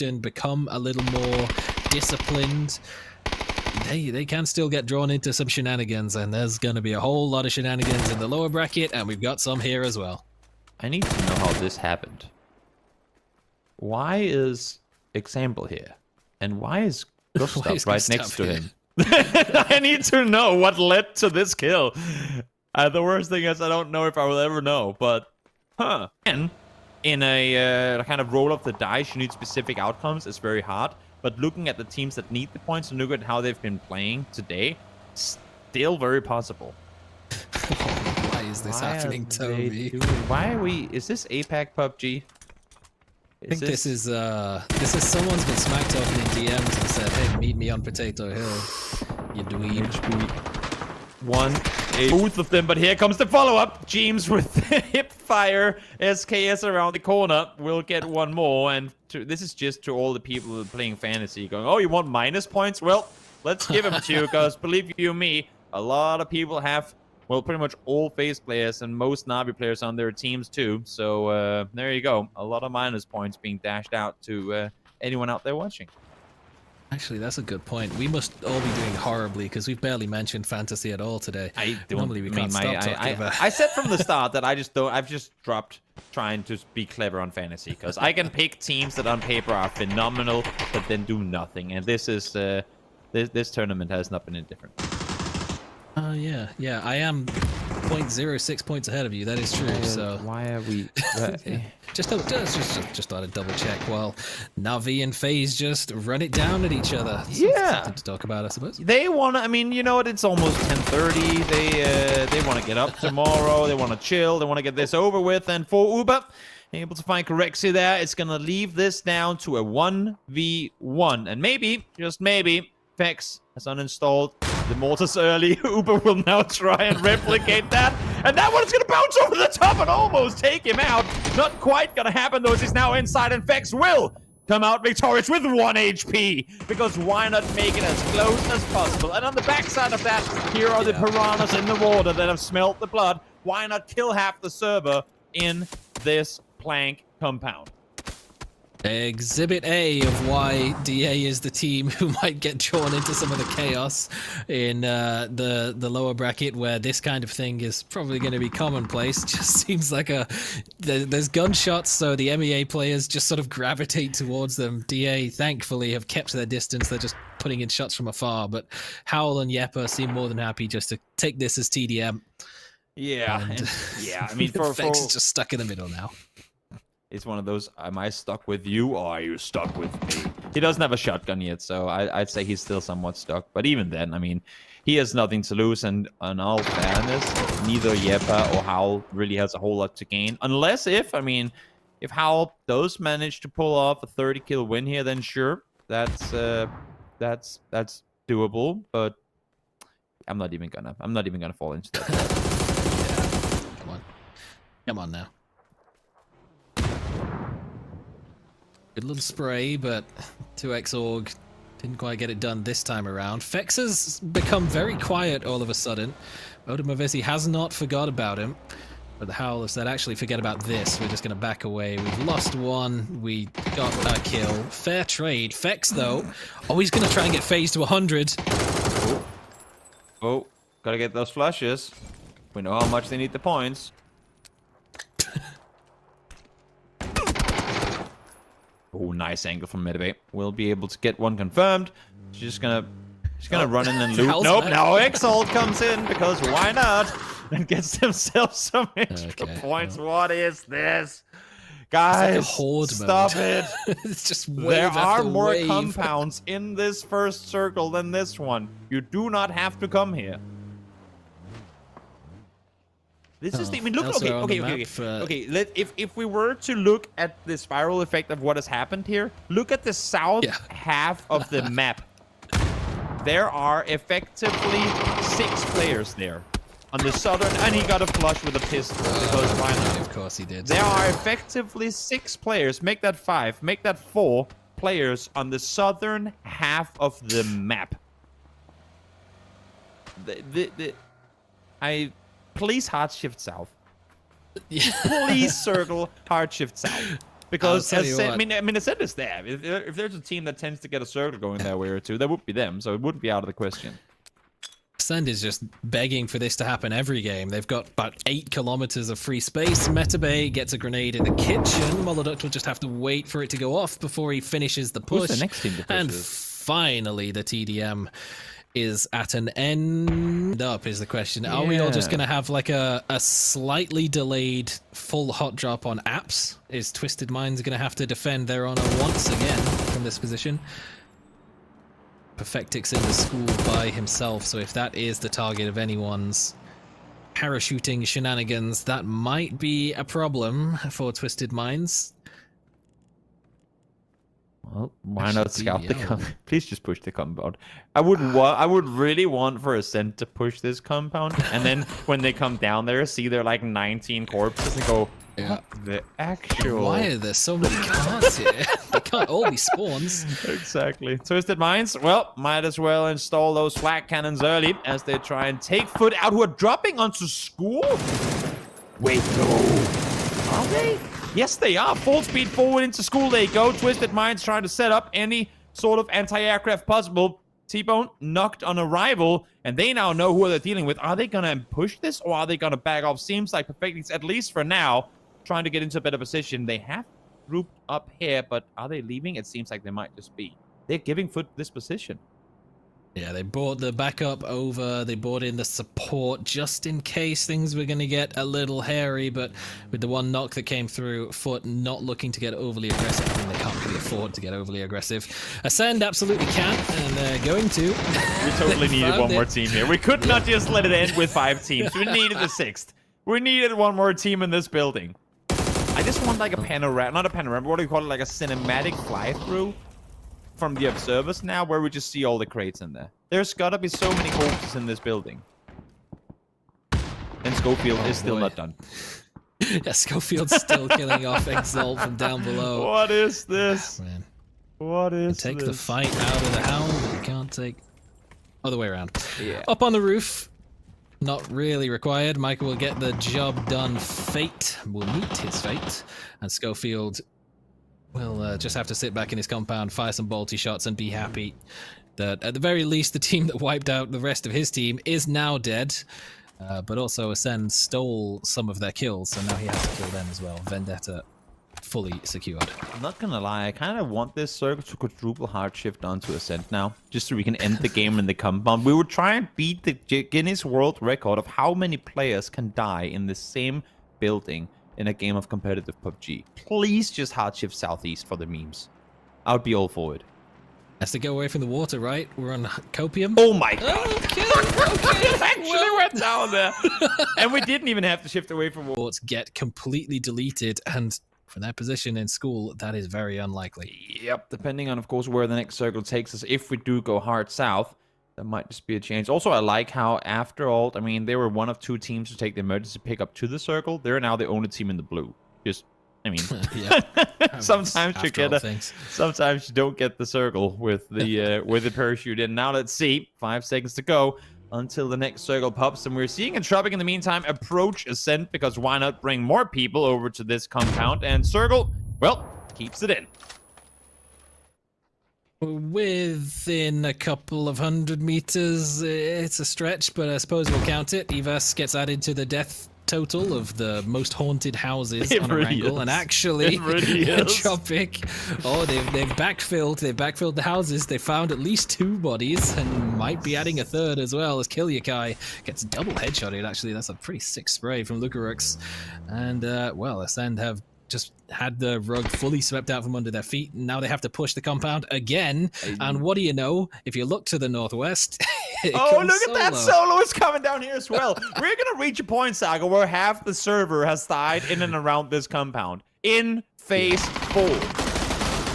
and become a little more disciplined, they can still get drawn into some shenanigans, and there's going to be a whole lot of shenanigans in the lower bracket, and we've got some here as well. I need to know how this happened. Why is Example here? And why is Gustav right next to him? I need to know what led to this kill. The worst thing is I don't know if I will ever know, but and in a kind of roll of the dice, you need specific outcomes. It's very hard. But looking at the teams that need the points and look at how they've been playing today, still very possible. Why is this happening, Toby? Why are we? Is this APAC PUBG? I think this is someone's been smacked off in DMs and said, "Hey, meet me on Potato Hill, you dweeb." Both of them, but here comes the follow-up. James with hip fire. SKS around the corner. We'll get one more, and this is just to all the people who are playing fantasy going, oh, you want minus points? Well, let's give them to you, because believe you me, a lot of people have, well, pretty much all FaZe players and most Na'Vi players on their teams too. So there you go. A lot of minus points being dashed out to anyone out there watching. Actually, that's a good point. We must all be doing horribly because we've barely mentioned fantasy at all today. Normally we can't stop talking about. I said from the start that I just don't. I've just dropped trying to be clever on fantasy because I can pick teams that on paper are phenomenal but then do nothing. And this is this tournament has not been any different. Yeah. I am 0.06 points ahead of you. That is true. So why are we? just thought I'd double check while Na'Vi and FaZe just run it down at each other. Yeah. Something to talk about, I suppose. They want to. I mean, you know what? It's almost 10:30. They want to get up tomorrow. They want to chill. They want to get this over with. And for Uber, able to find Correxy there, it's gonna leave this down to a 1v1, and maybe, just maybe, Vex has uninstalled the mortars early. Uber will now try and replicate that. And that one's going to bounce over the top and almost take him out. Not quite going to happen, though, as he's now inside. And Vex will come out victorious with 1 HP. Because why not make it as close as possible? And on the backside of that, here are the piranhas in the water that have smelt the blood. Why not kill half the server in this plank compound? Exhibit A of why DA is the team who might get drawn into some of the chaos in the lower bracket, where this kind of thing is probably going to be commonplace. Just seems like there's gunshots, so the MEA players just sort of gravitate towards them. DA thankfully have kept their distance. They're just putting in shots from afar, but Howl and Yeppa seem more than happy just to take this as TDM. Yeah, I mean, Vex is just stuck in the middle now. It's one of those, am I stuck with you or are you stuck with me? He doesn't have a shotgun yet, so I'd say he's still somewhat stuck. But even then, I mean, he has nothing to lose. And in all fairness, neither Yeppa or Howl really has a whole lot to gain. Unless if Howl does manage to pull off a 30-kill win here, then sure, that's doable. But I'm not even gonna fall into that. Yeah. Come on now. Good little spray, but 2x Org didn't quite get it done this time around. Vex has become very quiet all of a sudden. Odamavesi has not forgot about him. But the Howl has said, actually, forget about this. We're just going to back away. We've lost one. We got a kill. Fair trade. Vex, though, he's going to try and get FaZe to 100. Oh, gotta get those flushes. We know how much they need the points. Oh, nice angle from Medibay. We'll be able to get one confirmed. She's gonna run in and loot. Nope, now Exalt comes in because why not? And gets themselves some extra points. What is this? Guys, like a horde stop mode. it. It's just there are more wave. compounds in this first circle than this one. You do not have to come here. This is the, I mean, look, okay. If we were to look at the spiral effect of what has happened here, look at the south half of the map. There are effectively 6 players there. On the southern, and he got a flush with a pistol. Because why not? Of course he did. There are effectively 6 players. Make that 5. Make that 4 players on the southern half of the map. Please hard shift south. Please circle hard shift south. Because I'll tell you I what. mean, Ascent is there. If there's a team that tends to get a circle going their way or two, that would be them. So it wouldn't be out of the question. Ascend is just begging for this to happen every game. They've got about 8 kilometers of free space. Metabay gets a grenade in the kitchen. Moloduct will just have to wait for it to go off before he finishes the push. Who's the next team to push And this? finally, the TDM is at an end up is the question. Are we all just Yeah. going to have like a slightly delayed full hot drop on apps? Is Twisted Minds going to have to defend their honor once again from this position? Perfectix in the school by himself, so if that is the target of anyone's parachuting shenanigans, that might be a problem for Twisted Minds. Well, why not should be, scout the yeah. compound? Please just push the compound. I would really want for Ascent to push this compound, and then when they come down there, see there like 19 corpses and go, Yeah. what the actual... Why are there so many cards here? They can't all be spawns. Exactly. Twisted Minds, well, might as well install those flak cannons early as they try and take foot out who are dropping onto school. Wait, no. Are they? Yes, they are. Full speed forward into school they go. Twisted Minds trying to set up any sort of anti-aircraft possible. T-Bone knocked on arrival, and they now know who they're dealing with. Are they going to push this, or are they going to back off? Seems like Perfectix, at least for now, trying to get into a better position. They have grouped up here, but are they leaving? It seems like they might just be. They're giving foot this position. Yeah, they brought the backup over, they brought in the support just in case things were going to get a little hairy, but with the one knock that came through, Foot not looking to get overly aggressive. I mean, they can't really afford to get overly aggressive. Ascend absolutely can, and they're going to. We totally needed one more team here. We could not just let it end with 5 teams. We needed a 6th. We needed one more team in this building. I just want like a panorama, not a panorama, what do you call it, like a cinematic fly-through from the observers now, where we just see all the crates in there. There's gotta be so many corpses in this building. And Schofield is still not done. Yeah, Schofield's still killing off Exalt from down below. What is this? Man. What is Take this? the fight out of the Hound, but you can't take... Other way around. Yeah. Up on the roof. Not really required. Michael will get the job done. Fate will meet his fate. And Schofield will just have to sit back in his compound, fire some bolty shots, and be happy that at the very least the team that wiped out the rest of his team is now dead. But also Ascend stole some of their kills, so now he has to kill them as well. Vendetta fully secured. I'm not gonna lie, I kind of want this circle to quadruple hard shift onto Ascent now, just so we can end the game in the compound. We would try and beat the Guinness World Record of how many players can die in the same building in a game of competitive PUBG. Please just hard shift southeast for the memes. I would be all for it. Has to go away from the water, right? We're on copium. Oh my god! Okay, It actually went down there, and we didn't even have to shift away from water. Reports get completely deleted, and for their position in school, that is very unlikely. Yep, depending on, of course, where the next circle takes us. If we do go hard south, that might just be a change. Also, I like how after all, I mean, they were one of 2 teams to take the emergency pickup to the circle. They're now the only team in the blue. Just, I mean, sometimes you get sometimes you don't get the circle with the parachute in. Now let's see, 5 seconds to go until the next circle pops, and we're seeing Entropic in the meantime approach Ascent, because why not bring more people over to this compound? And Circle, well, keeps it in. Within a couple of 100 meters, it's a stretch, but I suppose we'll count it. Evas gets added to the death total of the most haunted houses on a wrangle, and actually, Entropic, they've backfilled the houses. They found at least 2 bodies, and might be adding a 3rd as well, as Kilyakai gets double headshotted. Actually, that's a pretty sick spray from Lucarux, and well, Ascend have just had the rug fully swept out from under their feet, and now they have to push the compound again. And what do you know? If you look to the northwest, oh, look at that! Solo is coming down here as well. We're gonna reach a point, Saga, where half the server has died in and around this compound in phase 4.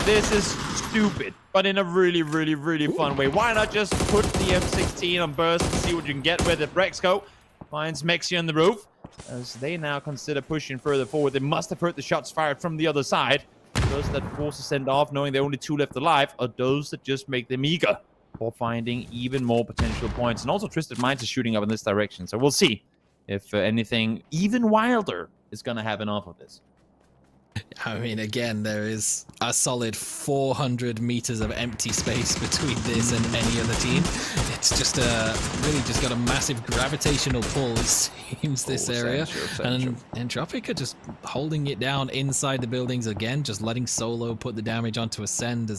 This is stupid, but in a really, really, really fun way. Why not just put the M16 on burst and see what you can get with it? Brexco finds Mexi on the roof. As they now consider pushing further forward. They must have heard the shots fired from the other side. Those that force a send off, knowing there are only 2 left alive, are those that just make them eager for finding even more potential points. And also, Twisted Minds is shooting up in this direction. So we'll see if anything even wilder is going to happen off of this. I mean, again, there is a solid 400 meters of empty space between this and any other team. It's just really just got a massive gravitational pull, it seems, this area. And Entropic are just holding it down inside the buildings again, just letting Solo put the damage onto Ascend as